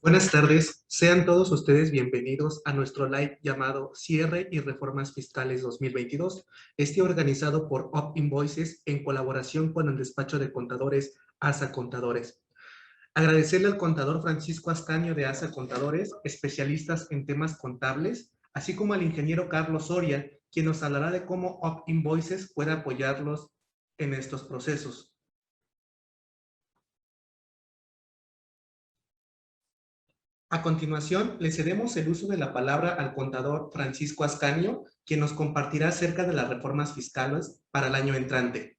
Buenas tardes, sean todos ustedes bienvenidos a nuestro live llamado Cierre y Reformas Fiscales 2022, organizado por Up Invoices en colaboración con el despacho de contadores ASA Contadores. Agradecerle al contador Francisco Ascanio de ASA Contadores, especialistas en temas contables, así como al ingeniero Carlos Soria, quien nos hablará de cómo Up Invoices puede apoyarlos en estos procesos. A continuación, le cedemos el uso de la palabra al contador Francisco Ascanio, quien nos compartirá acerca de las reformas fiscales para el año entrante.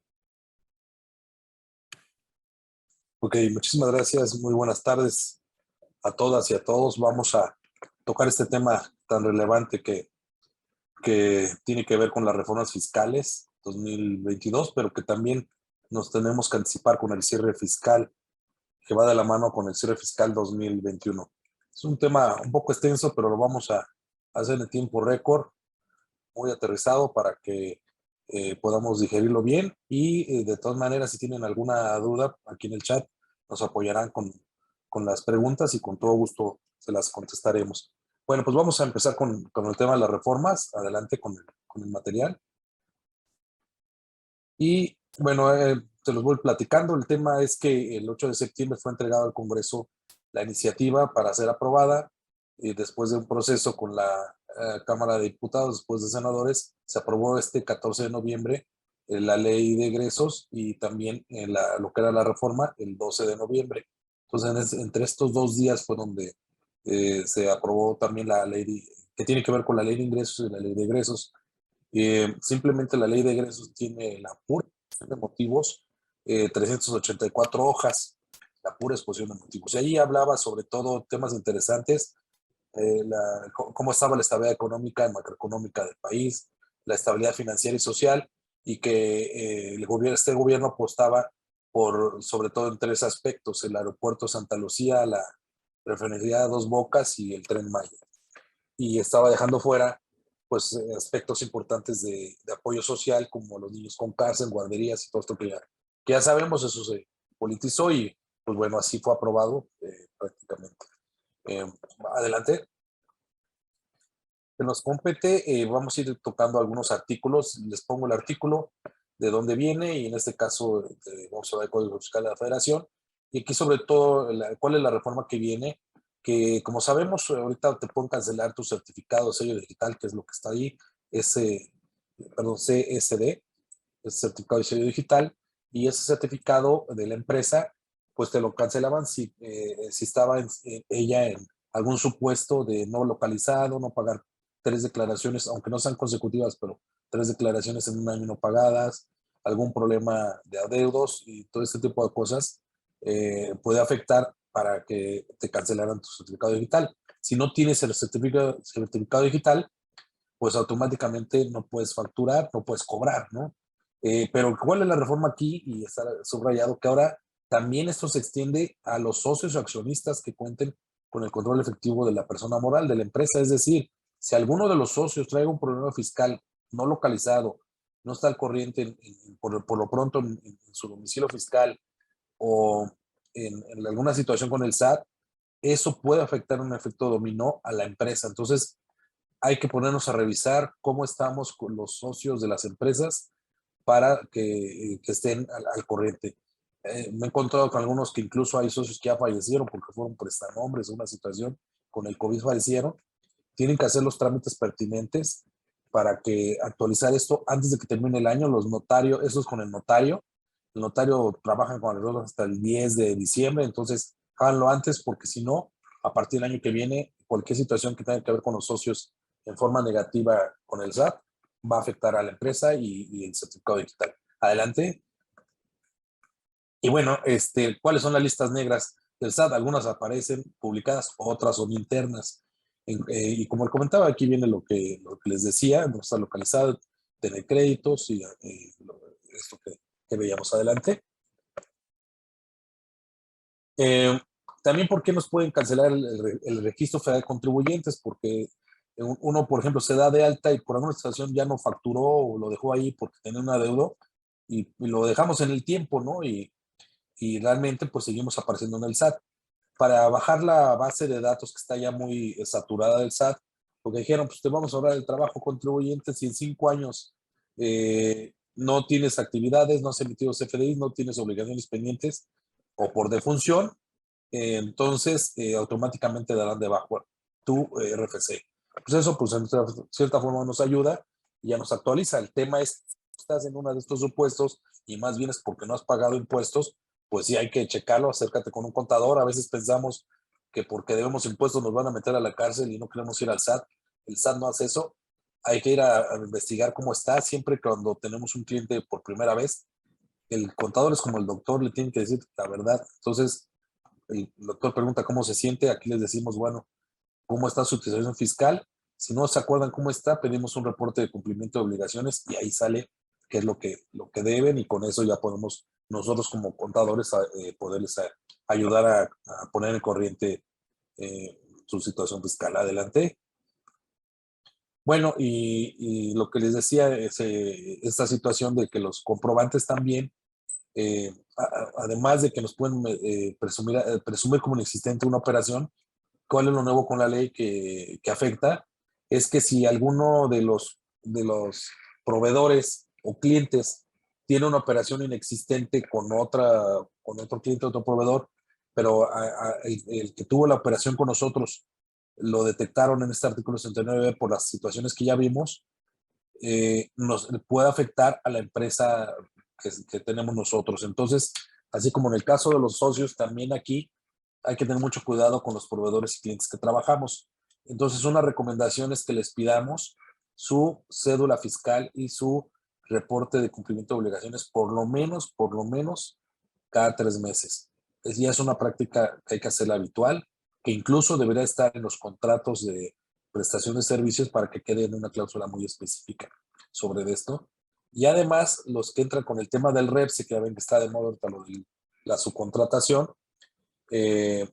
Ok, muchísimas gracias. Muy buenas tardes a todas y a todos. Vamos a tocar este tema tan relevante que tiene que ver con las reformas fiscales 2022, pero que también nos tenemos que anticipar con el cierre fiscal que va de la mano con el cierre fiscal 2021. Es un tema un poco extenso, pero lo vamos a hacer en tiempo récord, muy aterrizado para que podamos digerirlo bien y de todas maneras, si tienen alguna duda, aquí en el chat nos apoyarán con las preguntas y con todo gusto se las contestaremos. Bueno, pues vamos a empezar con el tema de las reformas. Adelante con el material. Y bueno, te los voy platicando. El tema es que el 8 de septiembre fue entregado al Congreso la iniciativa para ser aprobada y después de un proceso con la Cámara de Diputados, después de senadores, se aprobó este 14 de noviembre la ley de egresos y también lo que era la reforma el 12 de noviembre. Entonces, entre estos dos días fue donde se aprobó también la ley que tiene que ver con la ley de ingresos y la ley de egresos. Simplemente la ley de egresos tiene la pura exposición de motivos, 384 hojas, la pura exposición de motivos. Y ahí hablaba sobre todo temas interesantes, cómo estaba la estabilidad económica y macroeconómica del país, la estabilidad financiera y social, y que este gobierno apostaba por, sobre todo en tres aspectos: el aeropuerto Santa Lucía, la refinería de Dos Bocas y el Tren Maya. Y estaba dejando fuera pues aspectos importantes de apoyo social, como los niños con cárcel, guarderías y todo esto que ya sabemos. Eso se politizó y pues bueno, así fue aprobado prácticamente. Eh, Adelante. Que nos compete, vamos a ir tocando algunos artículos. Les pongo el artículo de dónde viene y en este caso vamos a ver el Código Fiscal de la Federación. Y aquí sobre todo, cuál es la reforma que viene, que como sabemos, ahorita te pueden cancelar tu certificado de sello digital, que es lo que está ahí, CSD, es certificado de sello digital, y ese certificado de la empresa, pues te lo cancelaban si estaba ella en algún supuesto de no localizado, no pagar tres declaraciones, aunque no sean consecutivas, pero tres declaraciones en un año no pagadas, algún problema de adeudos y todo este tipo de cosas, puede afectar para que te cancelaran tu certificado digital. Si no tienes el certificado digital, pues automáticamente no puedes facturar, no puedes cobrar, ¿no? Pero ¿cuál es la reforma aquí? Y está subrayado que ahora también esto se extiende a los socios o accionistas que cuenten con el control efectivo de la persona moral de la empresa. Es decir, si alguno de los socios trae un problema fiscal no localizado, no está al corriente por lo pronto en su domicilio fiscal o en alguna situación con el SAT, eso puede afectar un efecto dominó a la empresa. Entonces, hay que ponernos a revisar cómo estamos con los socios de las empresas para que estén al corriente. Me he encontrado con algunos que incluso hay socios que ya fallecieron porque fueron prestanombres de una situación con el COVID, fallecieron. Tienen que hacer los trámites pertinentes para que actualizar esto antes de que termine el año. Los notarios, eso es con el notario. El notario trabaja con el hasta el 10 de diciembre, entonces háganlo antes porque si no, a partir del año que viene, cualquier situación que tenga que ver con los socios en forma negativa con el SAT va a afectar a la empresa y el certificado digital. Adelante. Y bueno, ¿cuáles son las listas negras del SAT? Algunas aparecen publicadas, otras son internas. Y como comentaba, aquí viene lo que les decía: no está localizado, tener créditos y esto que veíamos adelante. También, ¿por qué nos pueden cancelar el registro federal de contribuyentes? Porque uno, por ejemplo, se da de alta y por alguna situación ya no facturó o lo dejó ahí porque tenía un adeudo y lo dejamos en el tiempo, ¿no? Y realmente pues seguimos apareciendo en el SAT. para bajar la base de datos que está ya muy saturada del SAT, porque dijeron, pues te vamos a ahorrar el trabajo contribuyente si en 5 años no tienes actividades, no has emitido CFDI, no tienes obligaciones pendientes o por defunción, entonces automáticamente darán de bajo tu RFC. Pues eso, pues en cierta forma nos ayuda y ya nos actualiza. El tema es, estás en uno de estos supuestos y más bien es porque no has pagado impuestos, pues sí hay que checarlo, acércate con un contador. A veces pensamos que porque debemos impuestos nos van a meter a la cárcel y no queremos ir al SAT. El SAT no hace eso. Hay que ir a investigar cómo está. Siempre cuando tenemos un cliente por primera vez, el contador es como el doctor, le tiene que decir la verdad. Entonces, el doctor pregunta cómo se siente, aquí les decimos, bueno, ¿cómo está su situación fiscal? Si no se acuerdan cómo está, pedimos un reporte de cumplimiento de obligaciones y ahí sale qué es lo que deben y con eso ya podemos nosotros como contadores poderles ayudar a poner en corriente su situación fiscal. Adelante. Bueno, y lo que les decía es esta situación de que los comprobantes también, además de que nos pueden presumir como inexistente una operación, ¿cuál es lo nuevo con la ley que afecta? Es que si alguno de los proveedores o clientes tiene una operación inexistente con otro cliente, otro proveedor, pero el que tuvo la operación con nosotros lo detectaron en este artículo 69 por las situaciones que ya vimos, nos puede afectar a la empresa que tenemos nosotros. Entonces, así como en el caso de los socios, también aquí hay que tener mucho cuidado con los proveedores y clientes que trabajamos. Entonces, una recomendación es que les pidamos su cédula fiscal y su reporte de cumplimiento de obligaciones por lo menos cada 3 meses. Ya es una práctica que hay que hacer habitual, que incluso debería estar en los contratos de prestación de servicios para que quede en una cláusula muy específica sobre esto. Y además, los que entran con el tema del REPSE, que ya ven que está de moda ahorita lo de la subcontratación, eh,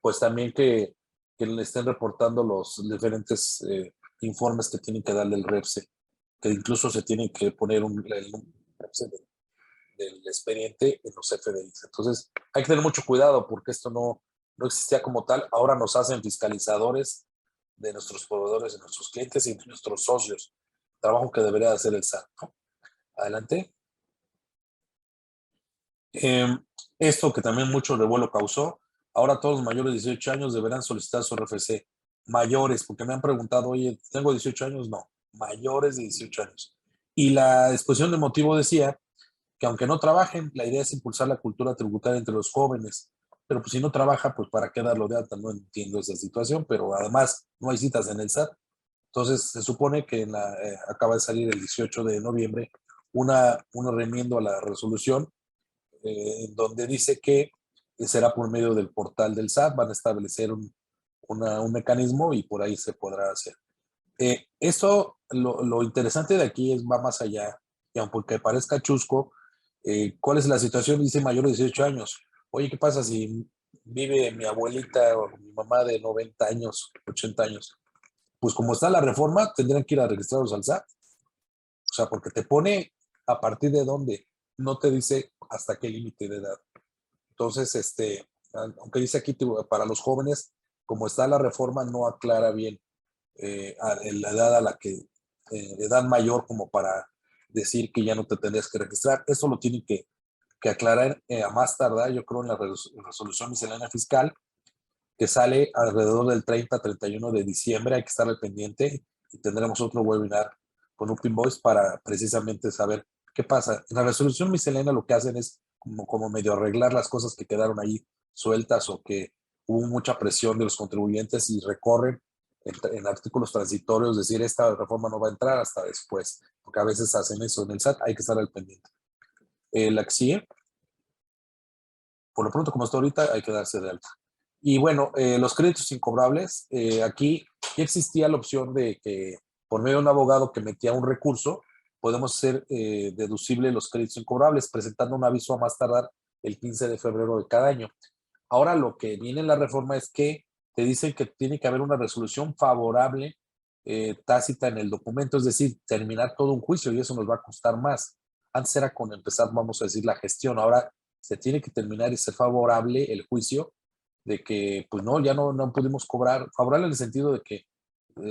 pues también que le estén reportando los diferentes informes que tienen que darle el REPSE, que incluso se tiene que poner el REPSE del expediente en los FDIs. Entonces, hay que tener mucho cuidado porque esto no existía como tal. Ahora nos hacen fiscalizadores de nuestros proveedores, de nuestros clientes y de nuestros socios. Trabajo que debería hacer el SAT, ¿no? Adelante. Eh, Esto que también mucho revuelo causó, ahora todos los mayores de 18 años deberán solicitar su RFC. Mayores, porque me han preguntado, oye, ¿tengo 18 años? No, mayores de 18 años. Y la exposición de motivo decía que aunque no trabajen, la idea es impulsar la cultura tributaria entre los jóvenes. Pero pues si no trabaja, pues ¿para qué darlo de alta? No entiendo esa situación, pero además no hay citas en el SAT. Entonces se supone que acaba de salir el 18 de noviembre una remiendo a la resolución en donde dice que será por medio del portal del SAT, van a establecer un mecanismo y por ahí se podrá hacer. Esto, lo interesante de aquí va más allá, y aunque parezca chusco, ¿cuál es la situación? Dice mayor de 18 años. Oye, ¿qué pasa si vive mi abuelita o mi mamá de 90 años, 80 años? Pues como está la reforma, tendrían que ir a registrarlos al SAT. O sea, porque te pone a partir de dónde, no te dice hasta qué límite de edad. Entonces, aunque dice aquí para los jóvenes, como está la reforma, no aclara bien la edad a la que, edad mayor como para decir que ya no te tendrías que registrar. Eso lo tienen que aclarar a más tardar, yo creo, en la resolución miscelánea fiscal, que sale alrededor del 30-31 de diciembre. Hay que estar al pendiente y tendremos otro webinar con Upin Voice para precisamente saber qué pasa. En la resolución miscelánea lo que hacen es como medio arreglar las cosas que quedaron ahí sueltas o que hubo mucha presión de los contribuyentes y recorren en artículos transitorios, decir, esta reforma no va a entrar hasta después, porque a veces hacen eso en el SAT, hay que estar al pendiente. La que sigue, por lo pronto, como está ahorita, hay que darse de alta. Y bueno, los créditos incobrables, aquí ya existía la opción de que por medio de un abogado que metía un recurso, podemos hacer deducible los créditos incobrables, presentando un aviso a más tardar el 15 de febrero de cada año. Ahora lo que viene en la reforma es que te dicen que tiene que haber una resolución favorable tácita en el documento, es decir, terminar todo un juicio y eso nos va a costar más. Antes era con empezar, vamos a decir, la gestión, ahora se tiene que terminar y ser favorable el juicio de que pues no, ya no pudimos cobrar, favorable en el sentido de que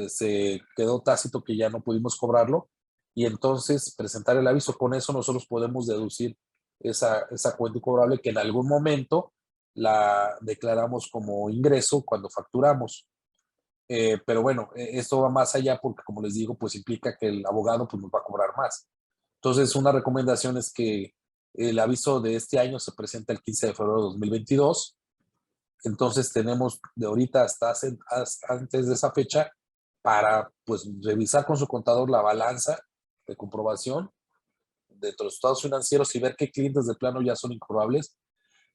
se quedó tácito que ya no pudimos cobrarlo y entonces presentar el aviso. Con eso nosotros podemos deducir esa cuenta incobrable que en algún momento la declaramos como ingreso cuando facturamos. Pero bueno, esto va más allá porque, como les digo, pues implica que el abogado pues, nos va a cobrar más. Entonces, una recomendación es que el aviso de este año se presenta el 15 de febrero de 2022. Entonces, tenemos de ahorita hasta antes de esa fecha para pues, revisar con su contador la balanza de comprobación de los estados financieros y ver qué clientes de plano ya son incurrables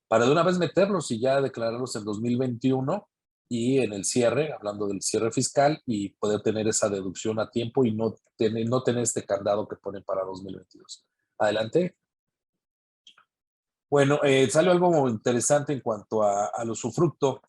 para de una vez meterlos y ya declararlos en 2021 y en el cierre, hablando del cierre fiscal, y poder tener esa deducción a tiempo y no tener este candado que ponen para 2022. Adelante. Bueno, sale algo interesante en cuanto al usufructo,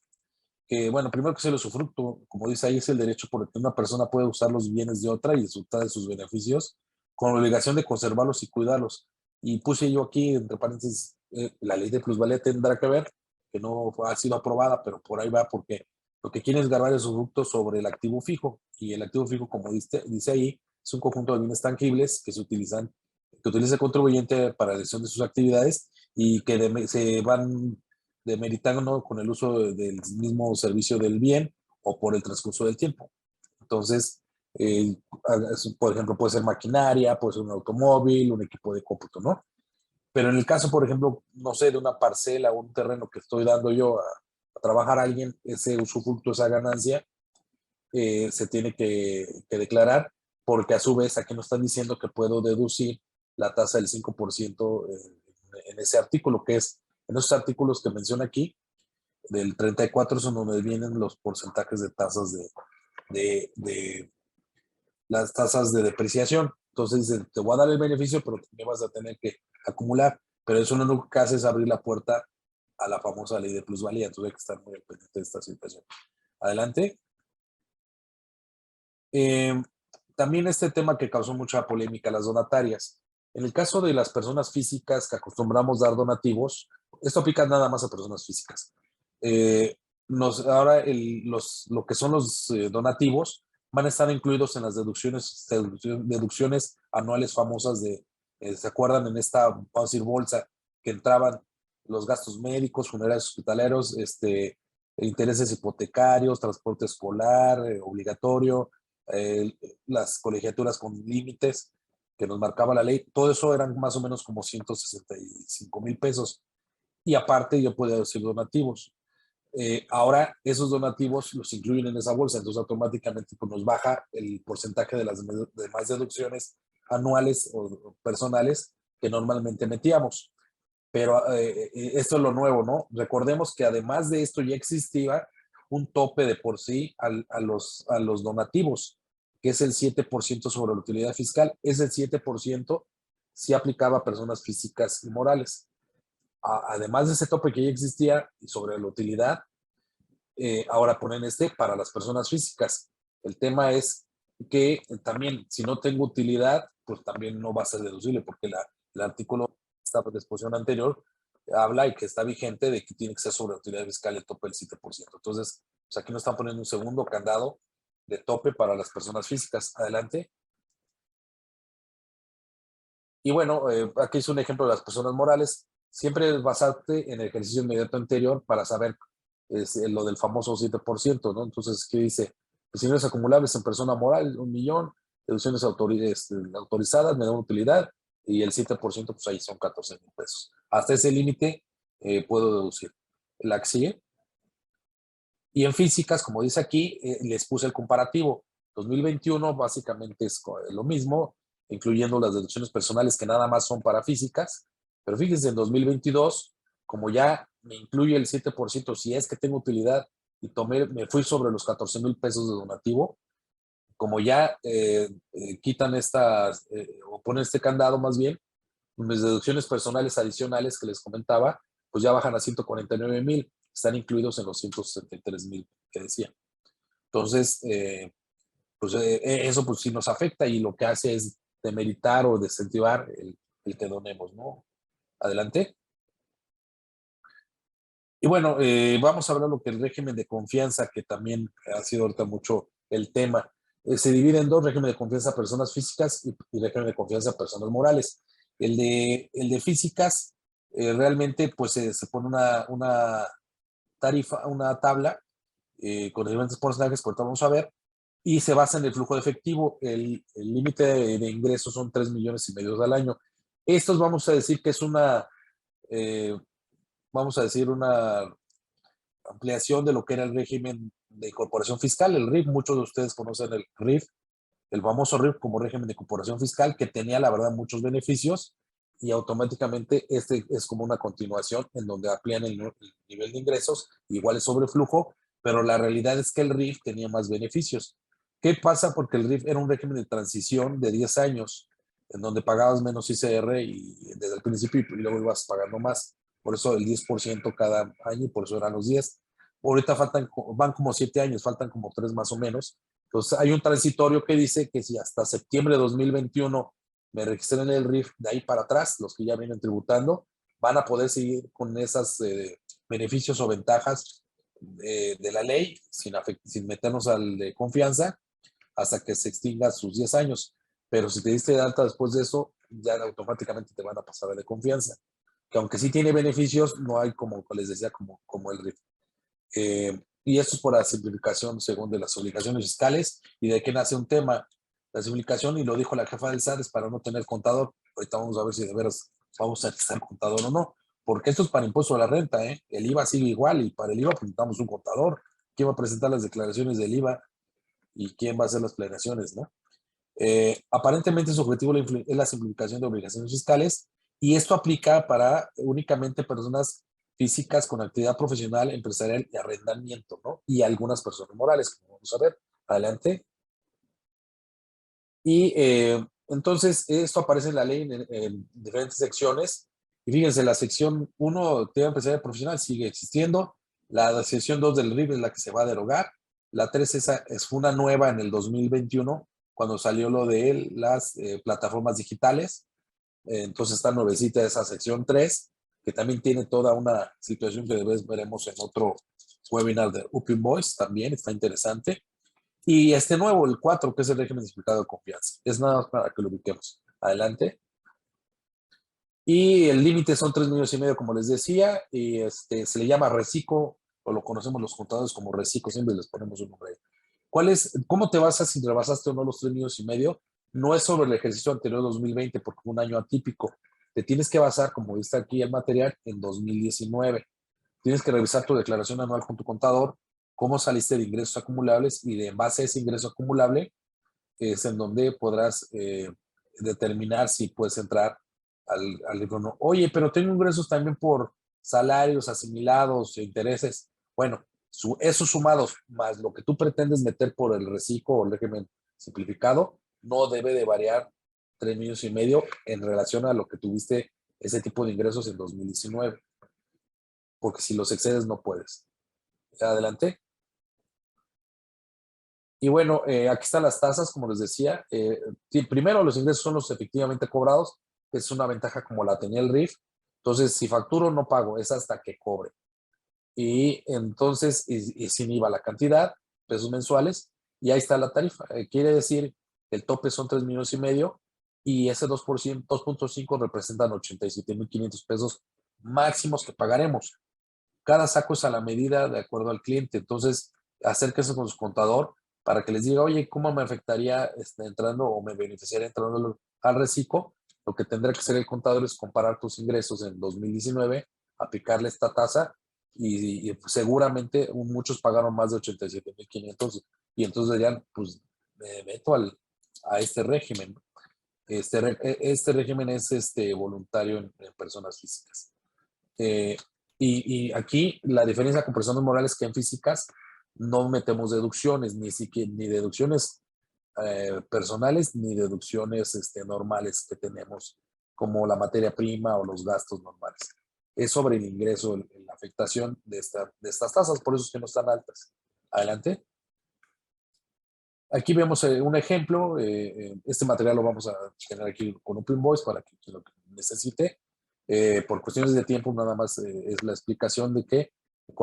que bueno, primero que es el usufructo, como dice ahí, es el derecho por el que una persona puede usar los bienes de otra y disfrutar de sus beneficios con la obligación de conservarlos y cuidarlos. Y puse yo aquí, entre paréntesis, la ley de plusvalía tendrá que ver, que no ha sido aprobada, pero por ahí va, porque lo que quiere es gravar el usufructo sobre el activo fijo. Y el activo fijo, como dice ahí, es un conjunto de bienes tangibles que utiliza el contribuyente para la elección de sus actividades y que se van demeritando con el uso del mismo servicio del bien o por el transcurso del tiempo. Entonces, eh, por ejemplo, puede ser maquinaria, puede ser un automóvil, un equipo de cómputo, ¿no? Pero en el caso, por ejemplo, no sé, de una parcela o un terreno que estoy dando yo a trabajar a alguien, ese usufructo, esa ganancia, se tiene que declarar, porque a su vez aquí nos están diciendo que puedo deducir la tasa del 5% en ese artículo, que es en esos artículos que menciona aquí, del 34 son donde vienen los porcentajes de tasas de las tasas de depreciación. Entonces dice, te voy a dar el beneficio, pero también vas a tener que acumular. Pero eso lo que hace es abrir la puerta a la famosa ley de plusvalía. Entonces hay que estar muy pendiente de esta situación. Adelante. Eh, También este tema que causó mucha polémica, las donatarias. En el caso de las personas físicas que acostumbramos dar donativos, esto aplica nada más a personas físicas. Ahora lo que son los donativos van a estar incluidos en las deducciones anuales famosas ¿se acuerdan en esta, vamos a decir, bolsa que entraban los gastos médicos, funerarios hospitaleros, intereses hipotecarios, transporte escolar, obligatorio, eh, las colegiaturas con límites que nos marcaba la ley, todo eso eran más o menos como 165,000 pesos. Y aparte yo podía decir donativos. Ahora esos donativos los incluyen en esa bolsa, entonces automáticamente pues, nos baja el porcentaje de las demás deducciones anuales o personales que normalmente metíamos. Pero esto es lo nuevo, ¿no? Recordemos que además de esto ya existía un tope de por sí a los donativos, que es el 7% sobre la utilidad fiscal. Ese 7% sí aplicaba a personas físicas y morales. Además de ese tope que ya existía y sobre la utilidad, ahora ponen para las personas físicas. El tema es que también, si no tengo utilidad, pues también no va a ser deducible, porque el artículo, esta disposición anterior, habla y que está vigente de que tiene que ser sobre la utilidad fiscal el tope del 7%. Entonces, pues aquí nos están poniendo un segundo candado de tope para las personas físicas. Adelante. Y bueno, aquí es un ejemplo de las personas morales. Siempre basarte en el ejercicio inmediato anterior para saber lo del famoso 7%, ¿no? Entonces, ¿qué dice? Ingresos acumulables en persona moral, 1,000,000, deducciones autorizadas, menor utilidad, y el 7%, pues ahí son 14,000 pesos. Hasta ese límite puedo deducir. La que sigue. Y en físicas, como dice aquí, les puse el comparativo. 2021 básicamente es lo mismo, incluyendo las deducciones personales que nada más son para físicas. Pero fíjense, en 2022, como ya me incluye el 7%, si es que tengo utilidad y me fui sobre los 14,000 pesos de donativo, como ya quitan o ponen este candado más bien, mis deducciones personales adicionales que les comentaba, pues ya bajan a 149,000, están incluidos en los 163,000 que decía. Entonces, pues eso pues sí nos afecta y lo que hace es demeritar o desincentivar el que donemos, ¿no? Adelante. Y bueno, vamos a hablar de lo que el régimen de confianza, que también ha sido ahorita mucho el tema. Se divide en dos: régimen de confianza a personas físicas y régimen de confianza a personas morales. El de físicas, realmente pues se pone una tarifa, una tabla con diferentes porcentajes que ahorita vamos a ver, y se basa en el flujo de efectivo. El límite de ingresos son 3,5 millones al año. Estos vamos a decir que es eh, vamos a decir, una ampliación de lo que era el régimen de incorporación fiscal, el RIF. Muchos de ustedes conocen el RIF, el famoso RIF como régimen de incorporación fiscal, que tenía, la verdad, muchos beneficios, y automáticamente este es como una continuación en donde amplían el nivel de ingresos, igual es sobre flujo, pero la realidad es que el RIF tenía más beneficios. ¿Qué pasa? Porque el RIF era un régimen de transición de 10 años, en donde pagabas menos ICR y desde el principio, y luego ibas pagando más. Por eso el 10% cada año, y por eso eran los 10. Ahorita van como 7 años, faltan como 3 más o menos. Entonces hay un transitorio que dice que si hasta septiembre de 2021 me registré en el RIF, de ahí para atrás, los que ya vienen tributando, van a poder seguir con esos beneficios o ventajas de la ley sin meternos al de confianza hasta que se extinga sus 10 años. Pero si te diste de alta después de eso, ya automáticamente te van a pasar a de confianza. Que aunque sí tiene beneficios, no hay, como les decía, como el RIF. Y esto es por la simplificación según de las obligaciones fiscales. ¿Y de qué nace un tema? La simplificación, y lo dijo la jefa del SAT, es para no tener contador. Ahorita vamos a ver si de veras vamos a necesitar contador o no, porque esto es para impuesto a la renta, ¿eh? El IVA sigue igual, y para el IVA presentamos un contador. ¿Quién va a presentar las declaraciones del IVA y quién va a hacer las planeaciones, no? Aparentemente su objetivo es la simplificación de obligaciones fiscales, y esto aplica para únicamente personas físicas con actividad profesional, empresarial y arrendamiento, ¿no? Y algunas personas morales, como vamos a ver adelante. Y entonces esto aparece en la ley en diferentes secciones. Y fíjense, la sección 1, actividad empresarial profesional, sigue existiendo. La sección 2 del RIF es la que se va a derogar. La 3 fue una nueva en el 2021, cuando salió lo de las plataformas digitales. Entonces está nuevecita esa sección 3, que también tiene toda una situación que después veremos en otro webinar de Open Voice, también está interesante. Y este nuevo, el 4, que es el régimen explicado de confianza. Es nada más para que lo ubiquemos. Adelante. Y el límite son 3,5 millones, como les decía, y se le llama reciclo, o lo conocemos los contadores como reciclo, siempre les ponemos un nombre. ¿Cómo te basas si rebasaste o no los 3,5 millones? No es sobre el ejercicio anterior 2020, porque fue un año atípico. Te tienes que basar, como dice aquí el material, en 2019. Tienes que revisar tu declaración anual con tu contador, cómo saliste de ingresos acumulables, y en base a ese ingreso acumulable es en donde podrás determinar si puedes entrar al libro o no. Oye, pero tengo ingresos también por salarios asimilados e intereses. Bueno, esos sumados más lo que tú pretendes meter por el reciclo o el régimen simplificado, no debe de variar 3,5 millones en relación a lo que tuviste ese tipo de ingresos en 2019, porque si los excedes no puedes. Adelante. Y bueno, aquí están las tasas, como les decía. Primero, los ingresos son los efectivamente cobrados, que es una ventaja como la tenía el RIF. Entonces, si facturo, no pago, es hasta que cobre. Y entonces, y sin IVA la cantidad, pesos mensuales, y ahí está la tarifa. Quiere decir que el tope son 3,5 millones, y ese 2%, 2,5 representan 87,500 pesos máximos que pagaremos. Cada saco es a la medida de acuerdo al cliente. Entonces, acérquense con su contador para que les diga, oye, ¿cómo me afectaría entrando, o me beneficiaría entrando al reciclo? Lo que tendrá que hacer el contador es comparar tus ingresos en 2019, aplicarle esta tasa, y seguramente muchos pagaron más de 87,500, y entonces dirían, pues me meto a este régimen. Este régimen es voluntario en personas físicas. Eh, y aquí la diferencia con personas morales, que en físicas no metemos deducciones, ni deducciones personales, ni deducciones normales que tenemos, como la materia prima o los gastos normales. Es sobre el ingreso, la afectación de estas tasas, por eso es que no están altas. Adelante. Aquí vemos un ejemplo. Este material lo vamos a tener aquí con Open Voice para que lo que necesite. Por cuestiones de tiempo, nada más es la explicación de que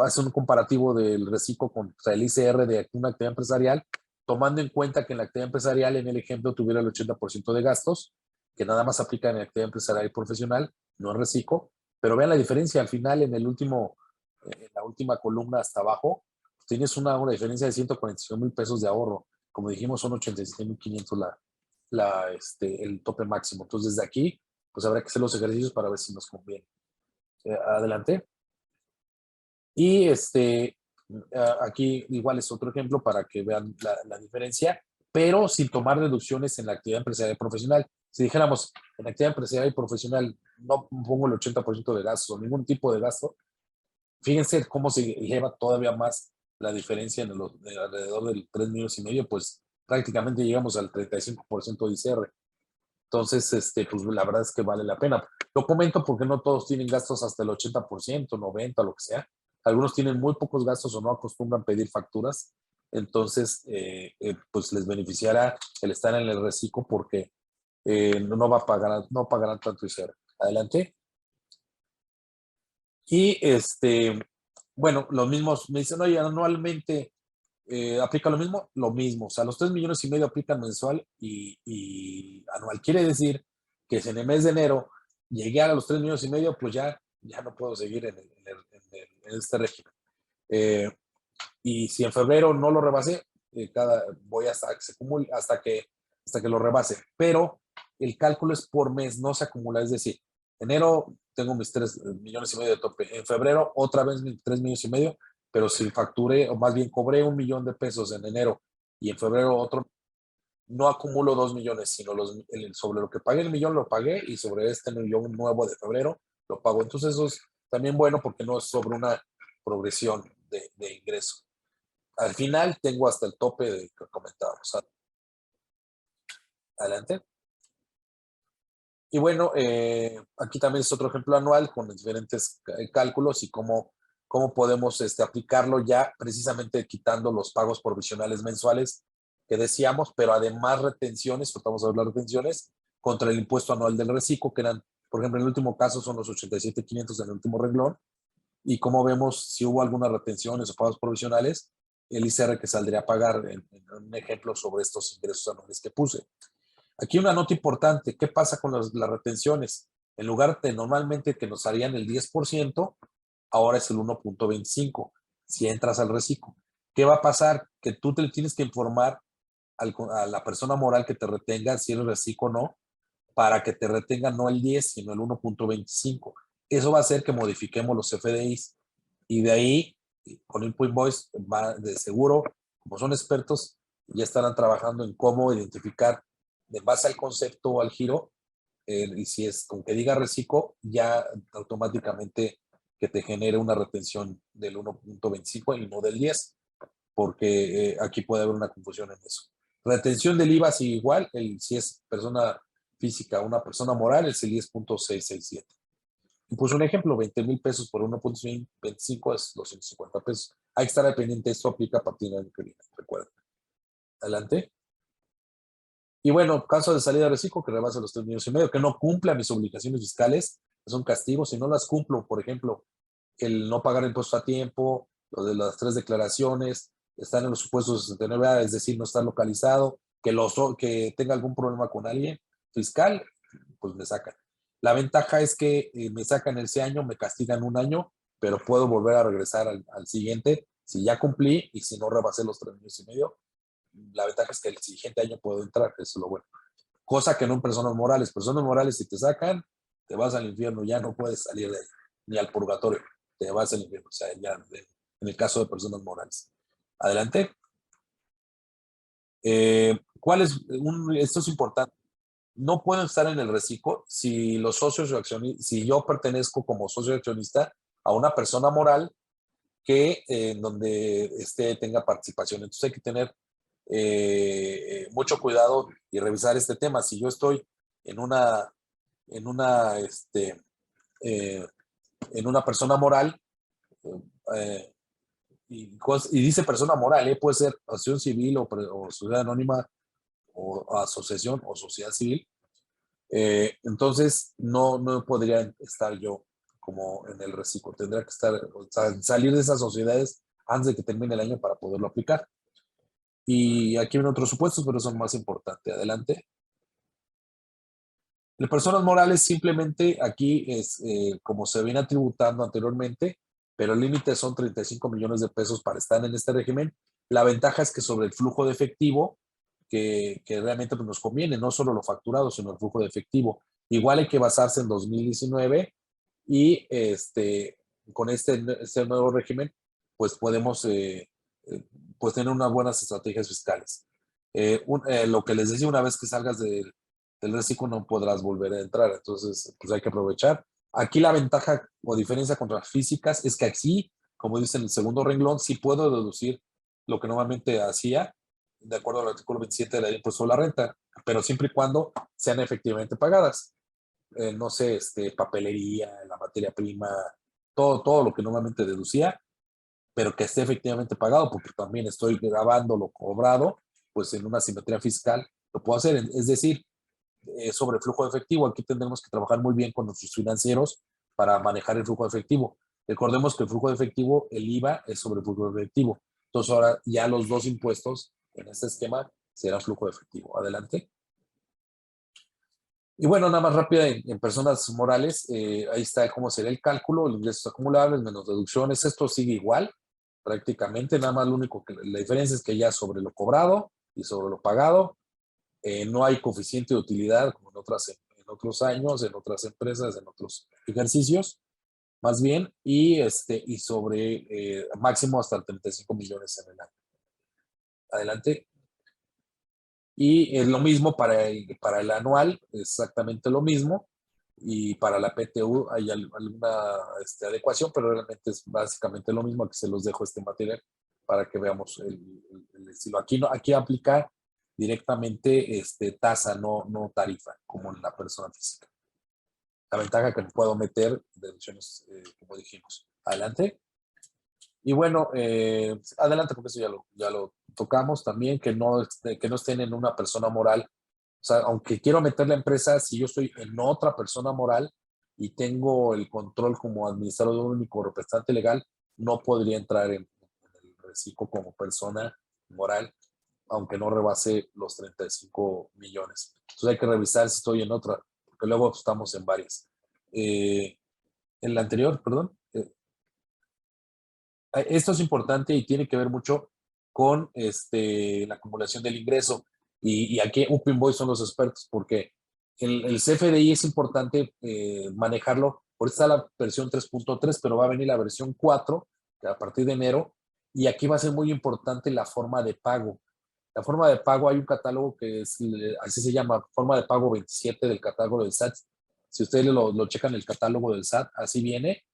hace un comparativo del reciclo contra el ICR de una actividad empresarial, tomando en cuenta que en la actividad empresarial, en el ejemplo, tuviera el 80% de gastos, que nada más aplica en la actividad empresarial y profesional, no en reciclo. Pero vean la diferencia, al final, en la última columna hasta abajo, tienes una diferencia de 145,000 pesos de ahorro. Como dijimos, son 87,500 el tope máximo. Entonces, desde aquí, pues habrá que hacer los ejercicios para ver si nos conviene. Adelante. Y aquí igual es otro ejemplo para que vean la diferencia, pero sin tomar deducciones en la actividad empresarial y profesional. Si dijéramos, en la actividad empresarial y profesional no pongo el 80% de gastos o ningún tipo de gasto, fíjense cómo se lleva todavía más la diferencia en alrededor del 3,5 millones, pues prácticamente llegamos al 35% de ICR. Entonces, pues la verdad es que vale la pena. Lo comento porque no todos tienen gastos hasta el 80%, 90%, lo que sea. Algunos tienen muy pocos gastos o no acostumbran pedir facturas. Entonces, pues les beneficiará el estar en el reciclo porque no pagarán tanto ICR. Adelante. Y bueno, los mismos me dicen, oye, anualmente aplica lo mismo. O sea, los 3,5 millones aplican mensual y anual. Quiere decir que si en el mes de enero llegué a los 3,5 millones, pues ya no puedo seguir en este régimen. Y si en febrero no lo rebasé, voy hasta que se acumule, hasta que lo rebase. Pero el cálculo es por mes, no se acumula. Es decir, enero tengo mis 3,5 millones de tope. En febrero otra vez mis 3,5 millones, pero si facturé, o más bien cobré 1 millón de pesos en enero y en febrero otro, no acumulo 2 millones, sino sobre lo que pagué el millón lo pagué y sobre este millón nuevo de febrero lo pago. Entonces eso es también bueno porque no es sobre una progresión de ingreso. Al final tengo hasta el tope que comentábamos. Adelante. Y bueno, aquí también es otro ejemplo anual con diferentes cálculos y cómo podemos aplicarlo ya precisamente quitando los pagos provisionales mensuales que decíamos, pero además retenciones, vamos a hablar de retenciones, contra el impuesto anual del reciclo, que eran, por ejemplo, en el último caso son los 87,500 en el último renglón, y como vemos, si hubo algunas retenciones o pagos provisionales, el ICR que saldría a pagar en un ejemplo sobre estos ingresos anuales que puse. Aquí una nota importante, ¿qué pasa con las retenciones? En lugar de normalmente que nos harían el 10%, ahora es el 1,25 si entras al reciclo. ¿Qué va a pasar? Que tú te tienes que informar a la persona moral que te retenga si eres reciclo o no, para que te retenga no el 10, sino el 1,25. Eso va a hacer que modifiquemos los FDIs y de ahí, con Input Invoice, de seguro, como son expertos, ya estarán trabajando en cómo identificar de base al concepto o al giro, y si es con que diga reciclo, ya automáticamente que te genere una retención del 1,25 y no del 10, porque aquí puede haber una confusión en eso. Retención del IVA sí igual, si es persona física o una persona moral, es el 10,667. Y pues un ejemplo, 20,000 pesos por 1,25 es 250 pesos. Hay que estar al pendiente, esto aplica a partir del año que viene, recuerden. Adelante. Y bueno, caso de salida de reciclo que rebasa los 3,5 millones, que no cumpla mis obligaciones fiscales, es un castigo. Si no las cumplo, por ejemplo, el no pagar impuestos a tiempo, lo de las 3 declaraciones, estar en los supuestos 69A, es decir, no estar localizado, que tenga algún problema con alguien fiscal, pues me sacan. La ventaja es que me sacan ese año, me castigan un año, pero puedo volver a regresar al siguiente si ya cumplí y si no rebasé los 3,5 millones. La ventaja es que el siguiente año puedo entrar, eso es lo bueno. Cosa que no en personas morales. Personas morales, si te sacan, te vas al infierno, ya no puedes salir de ahí, ni al purgatorio, te vas al infierno. O sea, ya en el caso de personas morales. Adelante. Esto es importante. No puedo estar en el reciclo si los socios accionistas, si yo pertenezco como socio accionista a una persona moral que donde tenga participación. Entonces hay que tener mucho cuidado y revisar este tema. Si yo estoy en una en una persona moral, eh, y dice persona moral, puede ser asociación civil o sociedad anónima o asociación o sociedad civil, entonces no podría estar yo como en el reciclo. Tendrá que estar, o sea, salir de esas sociedades antes de que termine el año para poderlo aplicar. Y aquí vienen otros supuestos, pero son más importantes. Adelante. De personas morales, simplemente aquí es como se viene tributando anteriormente, pero el límite son 35 millones de pesos para estar en este régimen. La ventaja es que sobre el flujo de efectivo, que realmente pues, nos conviene, no solo lo facturado, sino el flujo de efectivo. Igual hay que basarse en 2019 y con este nuevo régimen, pues podemos pues tener unas buenas estrategias fiscales. Lo que les decía, una vez que salgas del reciclo no podrás volver a entrar, entonces pues hay que aprovechar. Aquí la ventaja o diferencia contra las físicas es que aquí, como dice en el segundo renglón, sí puedo deducir lo que normalmente hacía, de acuerdo al artículo 27 de la ley de impuesto a la renta, pero siempre y cuando sean efectivamente pagadas. No sé, papelería, la materia prima, todo lo que normalmente deducía, pero que esté efectivamente pagado, porque también estoy grabando lo cobrado, pues en una simetría fiscal lo puedo hacer. Es decir, sobre flujo de efectivo, aquí tendremos que trabajar muy bien con nuestros financieros para manejar el flujo de efectivo. Recordemos que el flujo de efectivo, el IVA es sobre el flujo de efectivo. Entonces ahora ya los dos impuestos en este esquema será flujo de efectivo. Adelante. Y bueno, nada más rápida en personas morales, ahí está cómo sería el cálculo, los ingresos acumulables menos deducciones, esto sigue igual prácticamente, nada más lo único que la diferencia es que ya sobre lo cobrado y sobre lo pagado, no hay coeficiente de utilidad como en otros años, en otras empresas, en otros ejercicios, más bien, y sobre máximo hasta 35 millones en el año. Adelante. Y es lo mismo para el anual, exactamente lo mismo. Y para la PTU hay alguna adecuación, pero realmente es básicamente lo mismo. Aquí se los dejo este material para que veamos el estilo. Aquí aplica directamente tasa, no tarifa, como en la persona física. La ventaja que puedo meter deducciones, como dijimos. Adelante. Y bueno, adelante, porque eso ya lo tocamos también, que no estén en una persona moral. O sea, aunque quiero meter la empresa, si yo estoy en otra persona moral y tengo el control como administrador único o representante legal, no podría entrar en el reciclo como persona moral, aunque no rebase los 35 millones. Entonces hay que revisar si estoy en otra, porque luego estamos en varias. En la anterior, perdón. Esto es importante y tiene que ver mucho con la acumulación del ingreso. Y aquí Upinvoice son los expertos porque el CFDI es importante manejarlo. Ahorita está la versión 3.3, pero va a venir la versión 4 a partir de enero. Y aquí va a ser muy importante la forma de pago. La forma de pago, hay un catálogo que es, así se llama, forma de pago 27 del catálogo del SAT. Si ustedes lo checan el catálogo del SAT, así viene.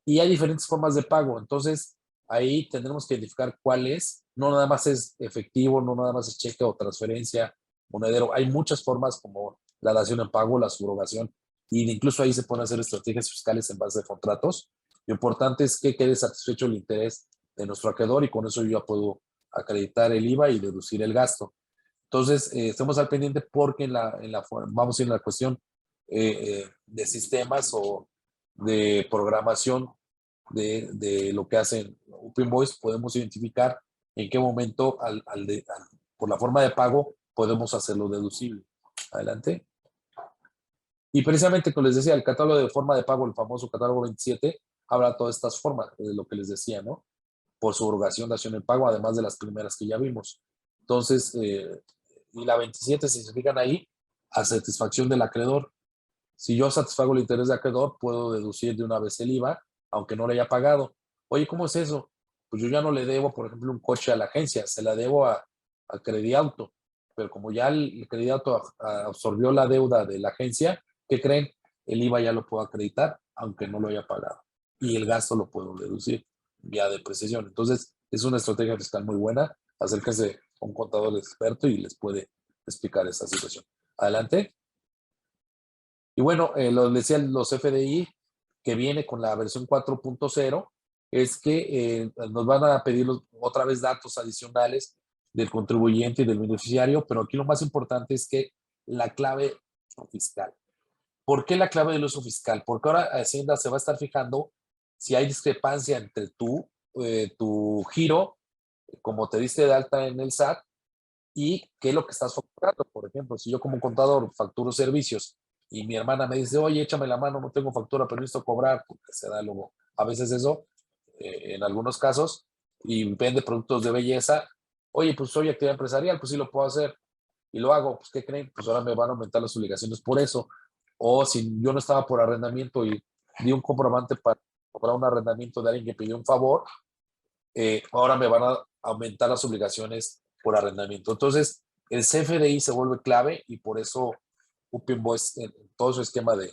Y hay diferentes formas de pago. Entonces, ahí tendremos que identificar cuál es. No nada más es efectivo, no nada más es cheque o transferencia, monedero. Hay muchas formas como la dación en pago, la subrogación, y incluso ahí se pueden hacer estrategias fiscales en base de contratos. Lo importante es que quede satisfecho el interés de nuestro acreedor y con eso yo ya puedo acreditar el IVA y deducir el gasto. Entonces, estemos al pendiente porque vamos a ir en la cuestión de sistemas o de programación de lo que hacen Upinvoice, podemos identificar en qué momento por la forma de pago podemos hacerlo deducible. Adelante. Y precisamente, como les decía, el catálogo de forma de pago, el famoso catálogo 27, habla de todas estas formas, de lo que les decía, ¿no? Por subrogación, dación en pago, además de las primeras que ya vimos. Entonces, y la 27, si se fijan ahí, a satisfacción del acreedor. Si yo satisfago el interés del acreedor, puedo deducir de una vez el IVA, aunque no le haya pagado. Oye, ¿cómo es eso? Pues yo ya no le debo, por ejemplo, un coche a la agencia, se la debo a Crediauto. Pero como ya el Crediauto absorbió la deuda de la agencia, ¿qué creen? El IVA ya lo puedo acreditar, aunque no lo haya pagado. Y el gasto lo puedo deducir vía depreciación. Entonces, es una estrategia fiscal muy buena. Acérquense a un contador experto y les puede explicar esa situación. Adelante. Y bueno, lo decían los FDI, que viene con la versión 4.0, es que nos van a pedir otra vez datos adicionales del contribuyente y del beneficiario, pero aquí lo más importante es que la clave fiscal. ¿Por qué la clave del uso fiscal? Porque ahora Hacienda se va a estar fijando si hay discrepancia entre tu giro, como te diste de alta en el SAT, y qué es lo que estás facturando. Por ejemplo, si yo como contador facturo servicios y mi hermana me dice, oye, échame la mano, no tengo factura, pero necesito cobrar, porque se da luego a veces eso, en algunos casos, y vende productos de belleza, oye, pues soy actividad empresarial, pues sí lo puedo hacer, y lo hago, pues ¿qué creen? Pues ahora me van a aumentar las obligaciones por eso. O si yo no estaba por arrendamiento y di un comprobante para cobrar un arrendamiento de alguien que pidió un favor, ahora me van a aumentar las obligaciones por arrendamiento. Entonces, el CFDI se vuelve clave y por eso UPInvoice, en todo su esquema de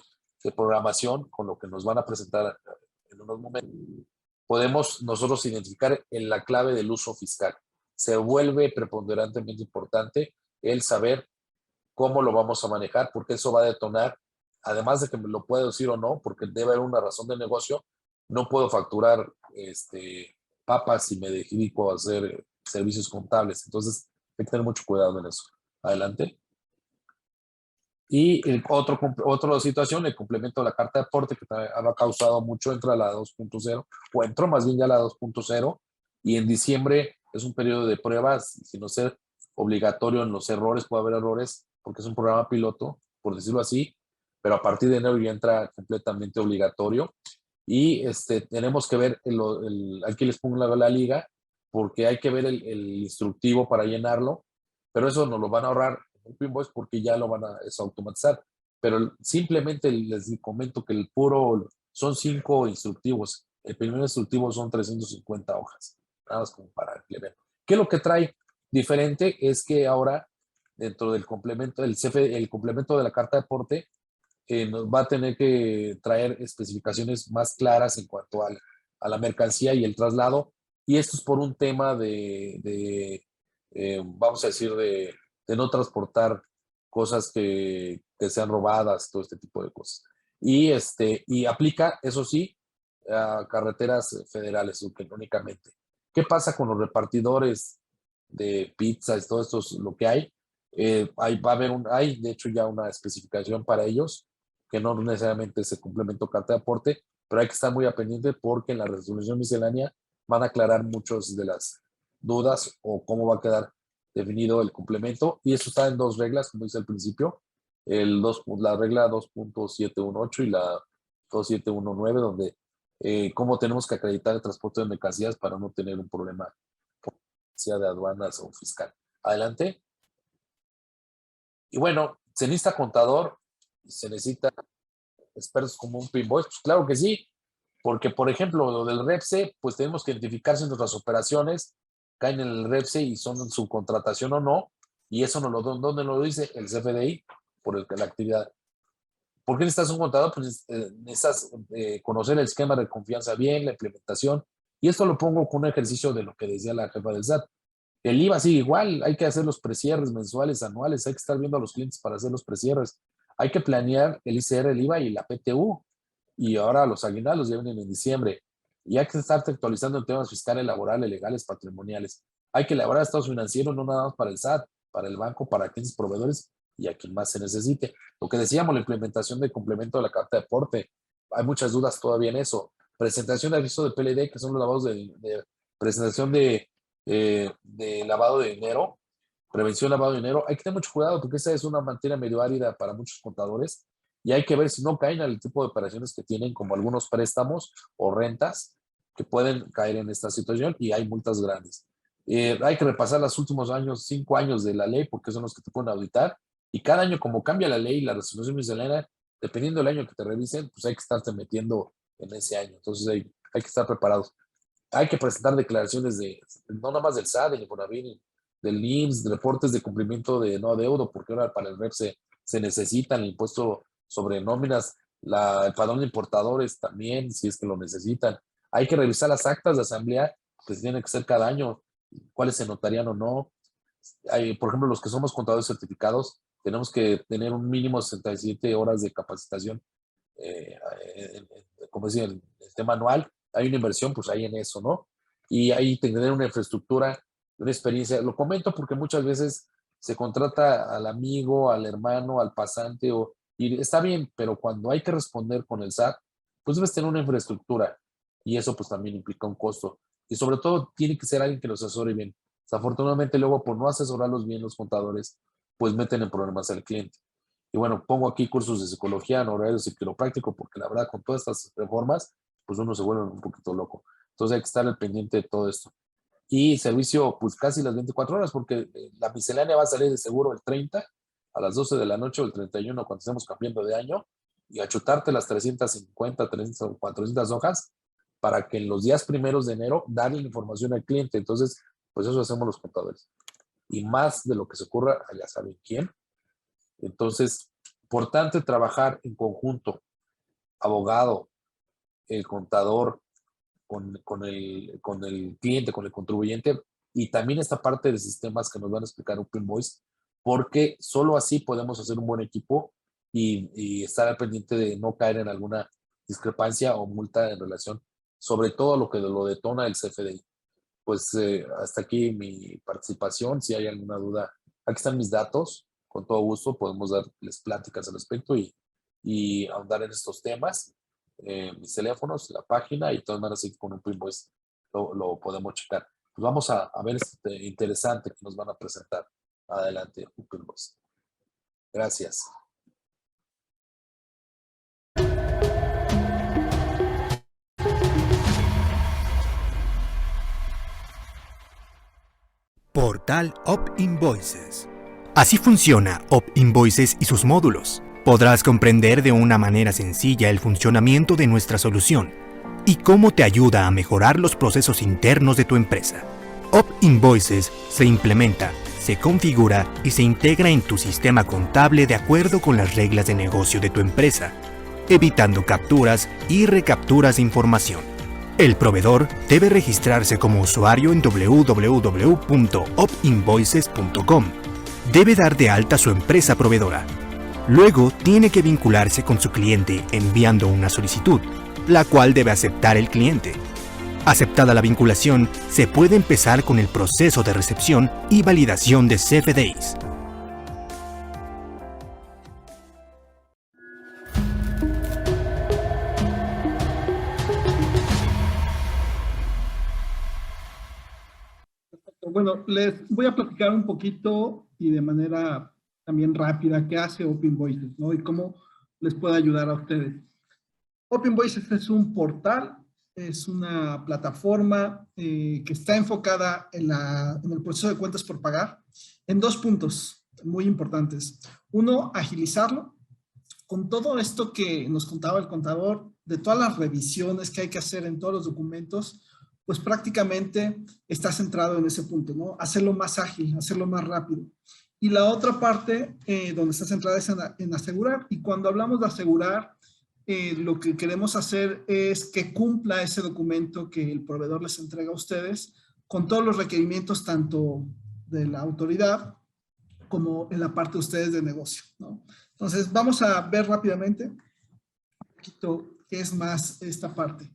programación, con lo que nos van a presentar en unos momentos, podemos nosotros identificar en la clave del uso fiscal. Se vuelve preponderantemente importante el saber cómo lo vamos a manejar, porque eso va a detonar, además de que me lo puedo decir o no, porque debe haber una razón de negocio, no puedo facturar papas si me dedico a hacer servicios contables. Entonces, hay que tener mucho cuidado en eso. Adelante. Y otra situación, el complemento de la carta de aporte, que ha causado mucho, entra a la 2.0, o entró más bien ya a la 2.0, y en diciembre es un periodo de pruebas, sin no ser obligatorio en los errores, puede haber errores, porque es un programa piloto, por decirlo así, pero a partir de enero ya entra completamente obligatorio, y tenemos que ver, aquí les pongo la liga, porque hay que ver el instructivo para llenarlo, pero eso nos lo van a ahorrar Pinvoice porque ya lo van a automatizar. Pero simplemente les comento que el puro son 5 instructivos. El primer instructivo son 350 hojas. Nada más como para que vean. ¿Qué es lo que trae diferente? Es que ahora, dentro del complemento, el complemento de la carta de aporte, nos va a tener que traer especificaciones más claras en cuanto a la mercancía y el traslado. Y esto es por un tema vamos a decir, de no transportar cosas que sean robadas, todo este tipo de cosas. Y aplica, eso sí, a carreteras federales únicamente. ¿Qué pasa con los repartidores de pizzas, todo esto es lo que hay? Va a haber hay de hecho ya una especificación para ellos, que no necesariamente se complemento carta de aporte, pero hay que estar muy a pendiente porque en la resolución miscelánea van a aclarar muchas de las dudas o cómo va a quedar definido el complemento, y eso está en 2 reglas, como dice al principio, la regla 2.718 y la 2719, donde cómo tenemos que acreditar el transporte de mercancías para no tener un problema, sea de aduanas o fiscal. Adelante. Y bueno, se necesita contador, se necesita expertos como un Pinvoice, pues claro que sí, porque por ejemplo, lo del REPSE, pues tenemos que identificar si nuestras operaciones caen en el REPSE y son en subcontratación o no, y eso ¿dónde lo dice? El CFDI, por la actividad. ¿Por qué necesitas un contador? Pues necesitas conocer el esquema de confianza bien, la implementación, y esto lo pongo con un ejercicio de lo que decía la jefa del SAT. El IVA sigue igual, hay que hacer los precierres mensuales, anuales, hay que estar viendo a los clientes para hacer los precierres, hay que planear el ICR, el IVA y la PTU, y ahora los aguinaldos ya vienen en diciembre, y hay que estar actualizando en temas fiscales, laborales, legales, patrimoniales. Hay que elaborar estados financieros no nada más para el SAT, para el banco, para clientes proveedores y a quien más se necesite. Lo que decíamos, la implementación del complemento de la carta de aporte, hay muchas dudas todavía en eso. Presentación de aviso de PLD, que son los lavados de presentación de lavado de dinero, prevención de lavado de dinero. Hay que tener mucho cuidado porque esa es una materia medio árida para muchos contadores y hay que ver si no caen al tipo de operaciones que tienen, como algunos préstamos o rentas que pueden caer en esta situación, y hay multas grandes. Hay que repasar los últimos 5 años de la ley, porque son los que te pueden auditar, y cada año como cambia la ley, la resolución miscelánea, dependiendo del año que te revisen, pues hay que estarte metiendo en ese año. Entonces hay que estar preparados. Hay que presentar declaraciones no nada más del SAT, del Infonavit, del IMSS, de reportes de cumplimiento de no adeudo, porque ahora para el REP se necesitan el impuesto sobre nóminas, el padrón de importadores también, si es que lo necesitan. Hay que revisar las actas de asamblea que se tienen que hacer cada año, cuáles se notarían o no. Por ejemplo, los que somos contadores certificados, tenemos que tener un mínimo de 67 horas de capacitación, como decía, el tema anual. Hay una inversión, pues hay en eso, ¿no? Y hay que tener una infraestructura, una experiencia. Lo comento porque muchas veces se contrata al amigo, al hermano, al pasante, Y está bien, pero cuando hay que responder con el SAT, pues debes tener una infraestructura y eso pues también implica un costo. Y sobre todo tiene que ser alguien que los asesore bien. Desafortunadamente luego por no asesorarlos bien los contadores, pues meten en problemas al cliente. Y bueno, pongo aquí cursos de psicología, horarios y quiropráctico, porque la verdad con todas estas reformas, pues uno se vuelve un poquito loco. Entonces hay que estar al pendiente de todo esto. Y servicio, pues casi las 24 horas, porque la miscelánea va a salir de seguro el 30 a las 12 de la noche o el 31 cuando estemos cambiando de año y a chutarte las 350, 300 o 400 hojas para que en los días primeros de enero darle la información al cliente. Entonces, pues eso hacemos los contadores. Y más de lo que se ocurra, ya saben quién. Entonces, importante trabajar en conjunto, abogado, el contador, con el cliente, con el contribuyente, y también esta parte de sistemas que nos van a explicar OpenVoice, porque solo así podemos hacer un buen equipo y estar al pendiente de no caer en alguna discrepancia o multa en relación, sobre todo lo que lo detona el CFDI. Pues hasta aquí mi participación. Si hay alguna duda, aquí están mis datos. Con todo gusto podemos darles pláticas al respecto y ahondar en estos temas. Mis teléfonos, la página y todas maneras con un pues lo podemos checar. Pues vamos a ver este interesante que nos van a presentar. Adelante, Upinvoice. Gracias. Portal OpInvoices. Así funciona OpInvoices y sus módulos. Podrás comprender de una manera sencilla el funcionamiento de nuestra solución y cómo te ayuda a mejorar los procesos internos de tu empresa. OpInvoices se implementa, se configura y se integra en tu sistema contable de acuerdo con las reglas de negocio de tu empresa, evitando capturas y recapturas de información. El proveedor debe registrarse como usuario en www.opinvoices.com. Debe dar de alta su empresa proveedora. Luego tiene que vincularse con su cliente enviando una solicitud, la cual debe aceptar el cliente. Aceptada la vinculación, se puede empezar con el proceso de recepción y validación de CFDIs. Bueno, les voy a platicar un poquito y de manera también rápida qué hace OpInvoices, ¿no? Y cómo les puede ayudar a ustedes. OpInvoices es un portal, es una plataforma que está enfocada en el proceso de cuentas por pagar en dos puntos muy importantes. Uno, agilizarlo. Con todo esto que nos contaba el contador, de todas las revisiones que hay que hacer en todos los documentos, pues prácticamente está centrado en ese punto, ¿no? Hacerlo más ágil, hacerlo más rápido. Y la otra parte donde está centrada es en asegurar. Y cuando hablamos de asegurar, lo que queremos hacer es que cumpla ese documento que el proveedor les entrega a ustedes con todos los requerimientos tanto de la autoridad como en la parte de ustedes de negocio, ¿no? Entonces, vamos a ver rápidamente un poquito qué es más esta parte.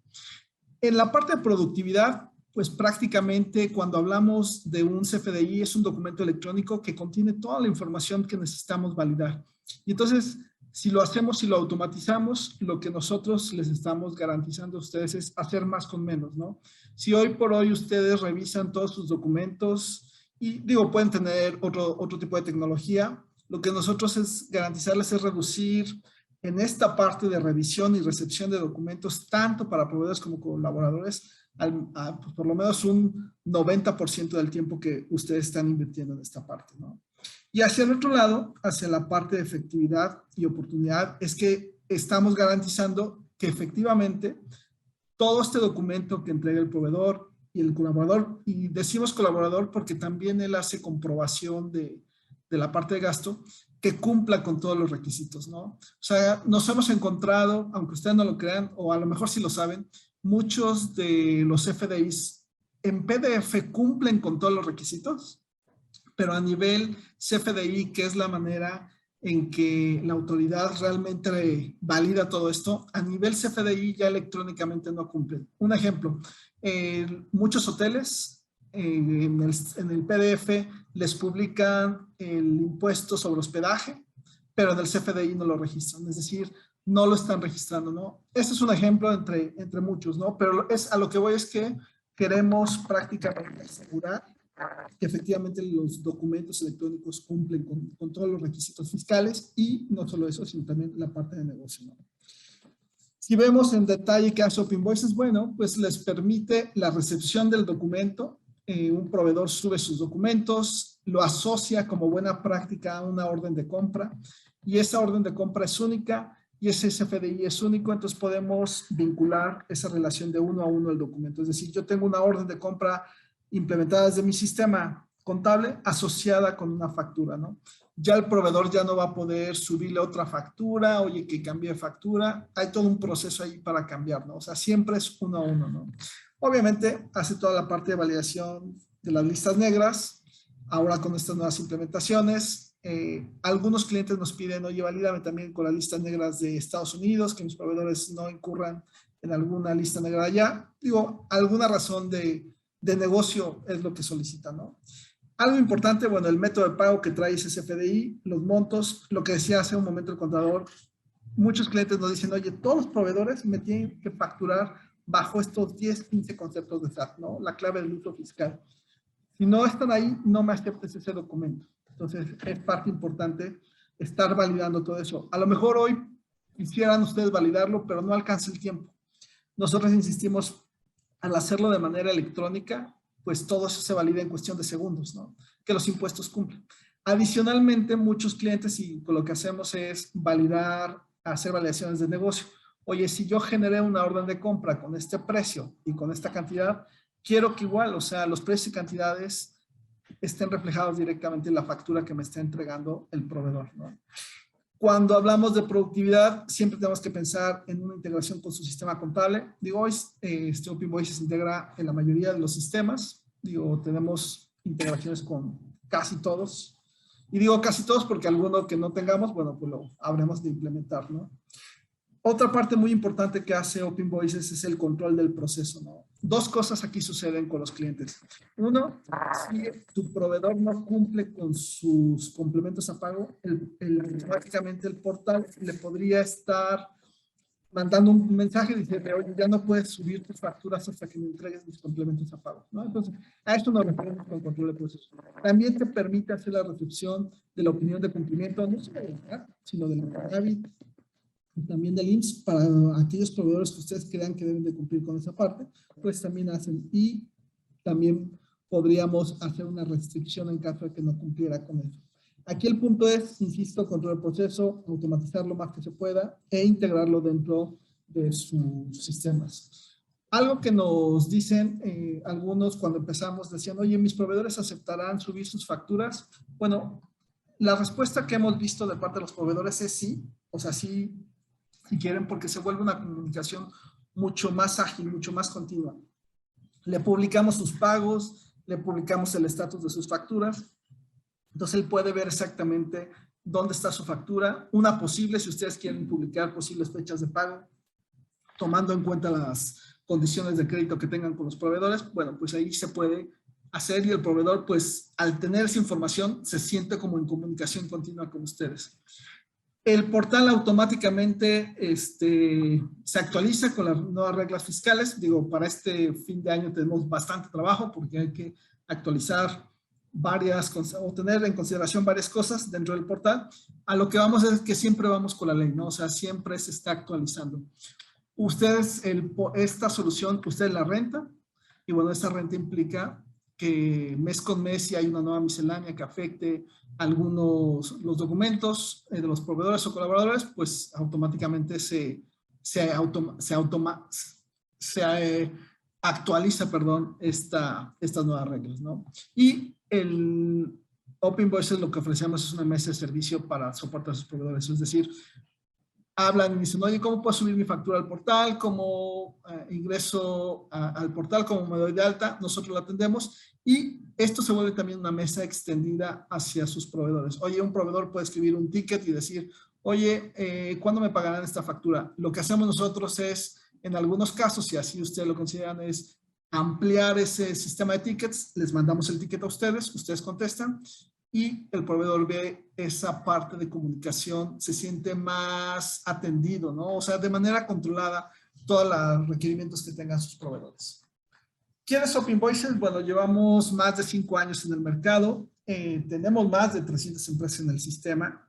En la parte de productividad, pues prácticamente cuando hablamos de un CFDI es un documento electrónico que contiene toda la información que necesitamos validar. Y entonces, si lo hacemos, si lo automatizamos, lo que nosotros les estamos garantizando a ustedes es hacer más con menos, ¿no? Si hoy por hoy ustedes revisan todos sus documentos y digo, pueden tener otro tipo de tecnología, lo que nosotros es garantizarles es reducir en esta parte de revisión y recepción de documentos, tanto para proveedores como colaboradores, pues por lo menos un 90% del tiempo que ustedes están invirtiendo en esta parte, ¿no? Y hacia el otro lado, hacia la parte de efectividad y oportunidad, es que estamos garantizando que efectivamente todo este documento que entrega el proveedor y el colaborador, y decimos colaborador porque también él hace comprobación de la parte de gasto, que cumpla con todos los requisitos, ¿no? O sea, nos hemos encontrado, aunque ustedes no lo crean, o a lo mejor sí lo saben, muchos de los FDIs en PDF cumplen con todos los requisitos, pero a nivel CFDI, que es la manera en que la autoridad realmente valida todo esto, a nivel CFDI ya electrónicamente no cumplen. Un ejemplo, muchos hoteles en el PDF les publican el impuesto sobre hospedaje, pero en el CFDI no lo registran, es decir, no lo están registrando, ¿no? Este es un ejemplo entre muchos, ¿no? Pero a lo que voy es que queremos prácticamente asegurar que efectivamente los documentos electrónicos cumplen con todos los requisitos fiscales y no solo eso, sino también la parte de negocio, ¿no? Si vemos en detalle qué hace Open Invoices, bueno, pues les permite la recepción del documento. Un proveedor sube sus documentos, lo asocia como buena práctica a una orden de compra y esa orden de compra es única y ese CFDI es único, entonces podemos vincular esa relación de uno a uno el documento. Es decir, yo tengo una orden de compra implementada desde mi sistema contable asociada con una factura, ¿no? Ya el proveedor ya no va a poder subirle otra factura, oye, que cambie de factura. Hay todo un proceso ahí para cambiar, ¿no? O sea, siempre es uno a uno, ¿no? Obviamente, hace toda la parte de validación de las listas negras. Ahora con estas nuevas implementaciones, algunos clientes nos piden, oye, valídame también con las listas negras de Estados Unidos, que mis proveedores no incurran en alguna lista negra allá. Digo, alguna razón de negocio es lo que solicitan, ¿no? Algo importante, bueno, el método de pago que trae ese CFDI, los montos, lo que decía hace un momento el contador, muchos clientes nos dicen, oye, todos los proveedores me tienen que facturar bajo estos 10, 15 conceptos de SAT, ¿no? La clave del uso fiscal. Si no están ahí, no me aceptes ese documento. Entonces, es parte importante estar validando todo eso. A lo mejor hoy quisieran ustedes validarlo, pero no alcanza el tiempo. Nosotros insistimos, al hacerlo de manera electrónica, pues todo eso se valida en cuestión de segundos, ¿no? Que los impuestos cumplen. Adicionalmente, muchos clientes, y lo que hacemos es validar, hacer validaciones de negocio. Oye, si yo generé una orden de compra con este precio y con esta cantidad, quiero que igual, o sea, los precios y cantidades estén reflejados directamente en la factura que me está entregando el proveedor, ¿no? Cuando hablamos de productividad, siempre tenemos que pensar en una integración con su sistema contable. Digo, hoy Open Invoices se integra en la mayoría de los sistemas. Digo, tenemos integraciones con casi todos. Y digo casi todos porque alguno que no tengamos, bueno, pues lo habremos de implementar, ¿no? Otra parte muy importante que hace Open Invoices es el control del proceso, ¿no? Dos cosas aquí suceden con los clientes. Uno, si tu proveedor no cumple con sus complementos a pago, prácticamente el portal le podría estar mandando un mensaje diciendo, oye, ya no puedes subir tus facturas hasta que me entregues mis complementos a pago, ¿no? Entonces, a esto nos referimos con control de proceso. También te permite hacer la recepción de la opinión de cumplimiento, no solo del CAT, sino del CABIT, y también del IMSS, para aquellos proveedores que ustedes crean que deben de cumplir con esa parte, pues también hacen, y también podríamos hacer una restricción en caso de que no cumpliera con eso. Aquí el punto es, insisto, control del proceso, automatizar lo más que se pueda e integrarlo dentro de sus sistemas. Algo que nos dicen algunos cuando empezamos, decían, oye, ¿mis proveedores aceptarán subir sus facturas? Bueno, la respuesta que hemos visto de parte de los proveedores es sí, o sea, sí, si quieren, porque se vuelve una comunicación mucho más ágil, mucho más continua. Le publicamos sus pagos, le publicamos el estatus de sus facturas, entonces él puede ver exactamente dónde está su factura, una posible, si ustedes quieren publicar posibles fechas de pago, tomando en cuenta las condiciones de crédito que tengan con los proveedores, bueno, pues ahí se puede hacer y el proveedor, pues al tener esa información, se siente como en comunicación continua con ustedes. El portal automáticamente se actualiza con las nuevas reglas fiscales. Digo, para este fin de año tenemos bastante trabajo porque hay que actualizar o tener en consideración varias cosas dentro del portal. A lo que vamos es que siempre vamos con la ley, ¿no? O sea, siempre se está actualizando. Ustedes, esta solución, ustedes la renta y bueno, esta renta implica que mes con mes si hay una nueva miscelánea que afecte los documentos de los proveedores o colaboradores, pues automáticamente se actualiza, perdón, estas nuevas reglas, ¿no? Y el Open Invoices lo que ofrecemos es una mesa de servicio para soportar a sus proveedores, es decir, hablan y dicen, oye, ¿cómo puedo subir mi factura al portal? ¿Cómo ingreso al portal? ¿Cómo me doy de alta? Nosotros lo atendemos y esto se vuelve también una mesa extendida hacia sus proveedores. Oye, un proveedor puede escribir un ticket y decir, oye, ¿cuándo me pagarán esta factura? Lo que hacemos nosotros es, en algunos casos, si así ustedes lo consideran, es ampliar ese sistema de tickets, les mandamos el ticket a ustedes, ustedes contestan y el proveedor ve esa parte de comunicación, se siente más atendido, ¿no? O sea, de manera controlada todos los requerimientos que tengan sus proveedores. ¿Quién es Op Invoices? Bueno, llevamos más de 5 años en el mercado, tenemos más de 300 empresas en el sistema